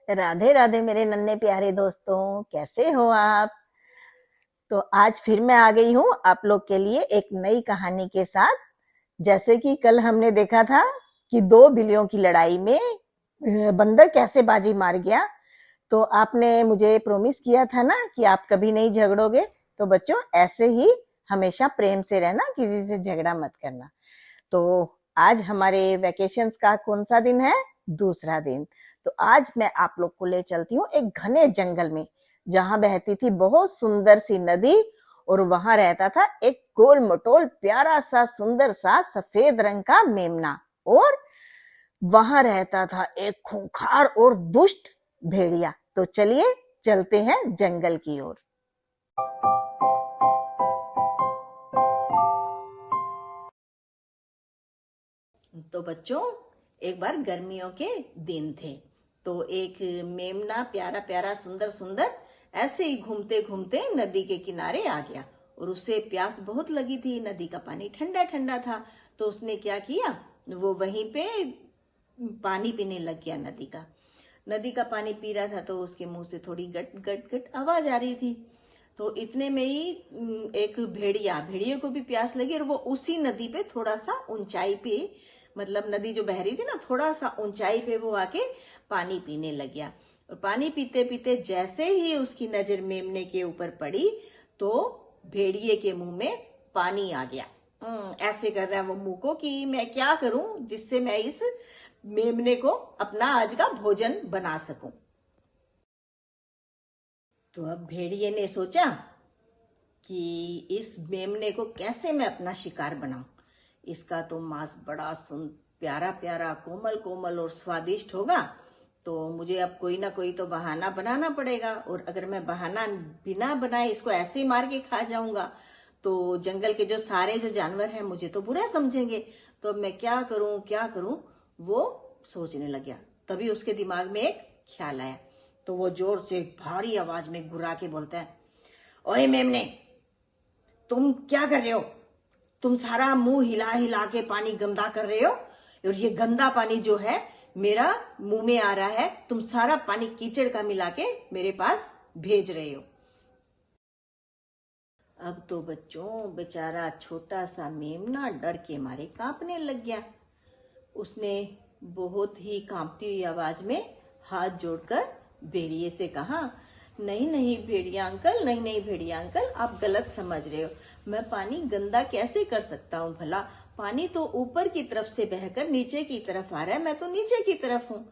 राधे राधे मेरे नन्हे प्यारे दोस्तों, कैसे हो आप। तो आज फिर मैं आ गई हूँ आप लोग के लिए एक नई कहानी के साथ। जैसे कि कल हमने देखा था कि दो बिल्लियों की लड़ाई में बंदर कैसे बाजी मार गया। तो आपने मुझे प्रॉमिस किया था ना कि आप कभी नहीं झगड़ोगे। तो बच्चों, ऐसे ही हमेशा प्रेम से रहना, किसी से झगड़ा मत करना। तो आज हमारे वैकेशंस का कौन सा दिन है? दूसरा दिन। तो आज मैं आप लोग को ले चलती हूँ एक घने जंगल में, जहां बहती थी बहुत सुंदर सी नदी। और वहां रहता था एक गोल मटोल प्यारा सा सुंदर सा सफेद रंग का मेमना। और वहां रहता था एक खूंखार और दुष्ट भेड़िया। तो चलिए चलते हैं जंगल की ओर। तो बच्चों, एक बार गर्मियों के दिन थे। तो एक मेमना प्यारा प्यारा सुंदर सुंदर ऐसे ही घूमते घूमते नदी के किनारे आ गया। और उसे प्यास बहुत लगी थी, नदी का पानी ठंडा ठंडा था। तो उसने क्या किया, वो वहीं पे पानी पीने लग गया नदी का। नदी का पानी पी रहा था तो उसके मुंह से थोड़ी गट गट गट आवाज आ रही थी। तो इतने में ही एक भेड़िए को भी प्यास लगी और वो उसी नदी पे थोड़ा सा ऊंचाई पे, मतलब नदी जो बह रही थी ना, थोड़ा सा ऊंचाई पे वो आके पानी पीने लग गया। और पानी पीते पीते जैसे ही उसकी नजर मेमने के ऊपर पड़ी तो भेड़िए के मुंह में पानी आ गया। ऐसे कर रहा है वो मुंह को कि मैं क्या करूं जिससे मैं इस मेमने को अपना आज का भोजन बना सकूं। तो अब भेड़िए ने सोचा कि इस मेमने को कैसे मैं अपना शिकार बनाऊं। इसका तो मांस बड़ा प्यारा प्यारा कोमल कोमल और स्वादिष्ट होगा। तो मुझे अब कोई ना कोई तो बहाना बनाना पड़ेगा। और अगर मैं बहाना बिना बनाए इसको ऐसे ही मार के खा जाऊंगा तो जंगल के जो सारे जो जानवर हैं मुझे तो बुरा समझेंगे। तो अब मैं क्या करूं वो सोचने लग गया। तभी उसके दिमाग में एक ख्याल आया। तो वो जोर से भारी आवाज में गुर्रा के बोलता है, ओए मेमने, तुम क्या कर रहे हो? तुम सारा मुंह हिला हिला के पानी गंदा कर रहे हो। और ये गंदा पानी जो है मेरा मुंह में आ रहा है, तुम सारा पानी कीचड़ का मिला के मेरे पास भेज रहे हो। अब तो बच्चों बेचारा छोटा सा मेमना डर के मारे कांपने लग गया। उसने बहुत ही कांपती हुई आवाज में हाथ जोड़कर भेड़िए से कहा, नहीं नहीं भेड़िया अंकल, नहीं नहीं भेड़िया अंकल, आप गलत समझ रहे हो। मैं पानी गंदा कैसे कर सकता हूँ भला? पानी तो ऊपर की तरफ से बहकर नीचे की तरफ आ रहा है, मैं तो नीचे की तरफ हूँ।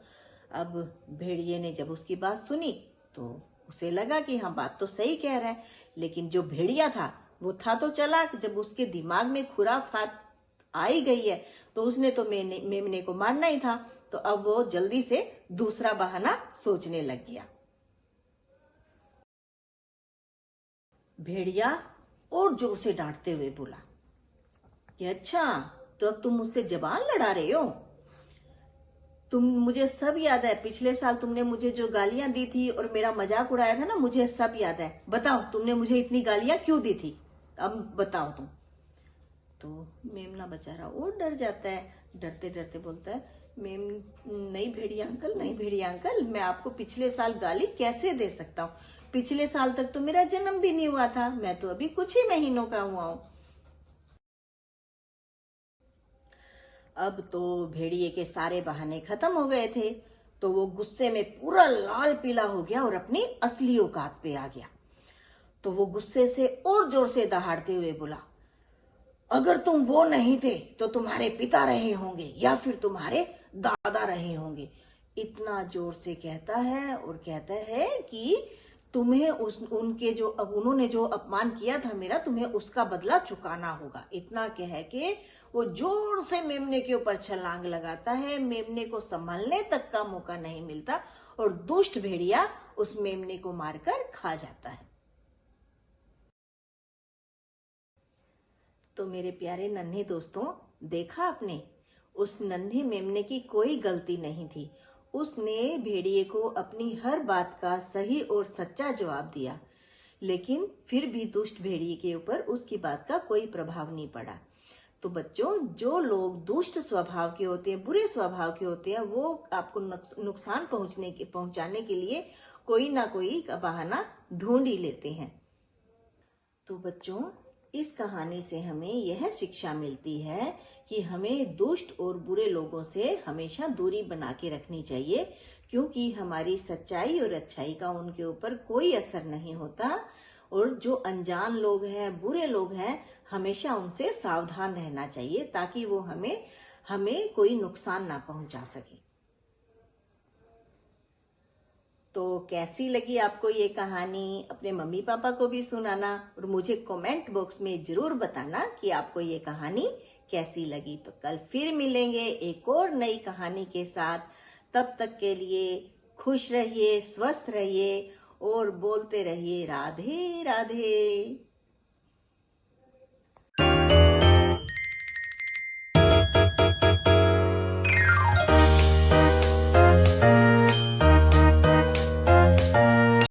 अब भेड़िए ने जब उसकी बात सुनी तो उसे लगा कि हाँ, बात तो सही कह रहा है। लेकिन जो भेड़िया था वो था तो चालाक। जब उसके दिमाग में खुराफात आई गई है तो उसने तो मेमने को मारना ही था। तो अब वो जल्दी से दूसरा बहाना सोचने लग गया। भेड़िया और जोर से डांटते हुए बोला कि अच्छा, तो अब तुम मुझसे जबान लड़ा रहे हो? मुझे सब याद है, पिछले साल तुमने मुझे जो गालियां दी थी और मेरा मजाक उड़ाया था ना, मुझे सब याद है। बताओ तुमने मुझे इतनी गालियां क्यों दी थी? अब बताओ तुम। तो मेमना बेचारा और डर जाता है। डरते डरते बोलता है, मेम नहीं भेड़िया अंकल, नहीं भेड़िया अंकल, मैं आपको पिछले साल गाली कैसे दे सकता हूँ? पिछले साल तक तो मेरा जन्म भी नहीं हुआ था, मैं तो अभी कुछ ही महीनों का हुआ हूँ। अब तो भेड़िए के सारे बहाने खत्म हो गए थे। तो वो गुस्से में पूरा लाल पीला हो गया और अपनी असली औकात पे आ गया। तो वो गुस्से से और जोर से दहाड़ते हुए बोला, अगर तुम वो नहीं थे तो तुम्हारे पिता रहे होंगे या फिर तुम्हारे दादा रहे होंगे। इतना जोर से कहता है और कहता है कि तुम्हें उनके जो अब उन्होंने जो अपमान किया था मेरा, तुम्हें उसका बदला चुकाना होगा। इतना कह के वो जोर से मेमने के ऊपर छलांग लगाता है। मेमने को संभलने तक का मौका नहीं मिलता और दुष्ट भेड़िया उस मेमने को मारकर खा जाता है। तो मेरे प्यारे नन्हे दोस्तों, देखा आपने, उस नन्हे मेमने की कोई गलती नहीं थी। उसने भेड़िए को अपनी हर बात का सही और सच्चा जवाब दिया। लेकिन फिर भी दुष्ट भेड़िए के ऊपर उसकी बात का कोई प्रभाव नहीं पड़ा। तो बच्चों, जो लोग दुष्ट स्वभाव के होते हैं, बुरे स्वभाव के होते हैं, वो आपको नुकसान पहुंचाने के लिए कोई ना कोई बहाना ढूंढ ही लेते हैं। तो बच्चों, इस कहानी से हमें यह शिक्षा मिलती है कि हमें दुष्ट और बुरे लोगों से हमेशा दूरी बना के रखनी चाहिए, क्योंकि हमारी सच्चाई और अच्छाई का उनके ऊपर कोई असर नहीं होता। और जो अनजान लोग हैं, बुरे लोग हैं, हमेशा उनसे सावधान रहना चाहिए ताकि वो हमें कोई नुकसान ना पहुंचा सके। तो कैसी लगी आपको ये कहानी? अपने मम्मी पापा को भी सुनाना और मुझे कमेंट बॉक्स में जरूर बताना कि आपको ये कहानी कैसी लगी। तो कल फिर मिलेंगे एक और नई कहानी के साथ। तब तक के लिए खुश रहिए, स्वस्थ रहिए और बोलते रहिए राधे राधे।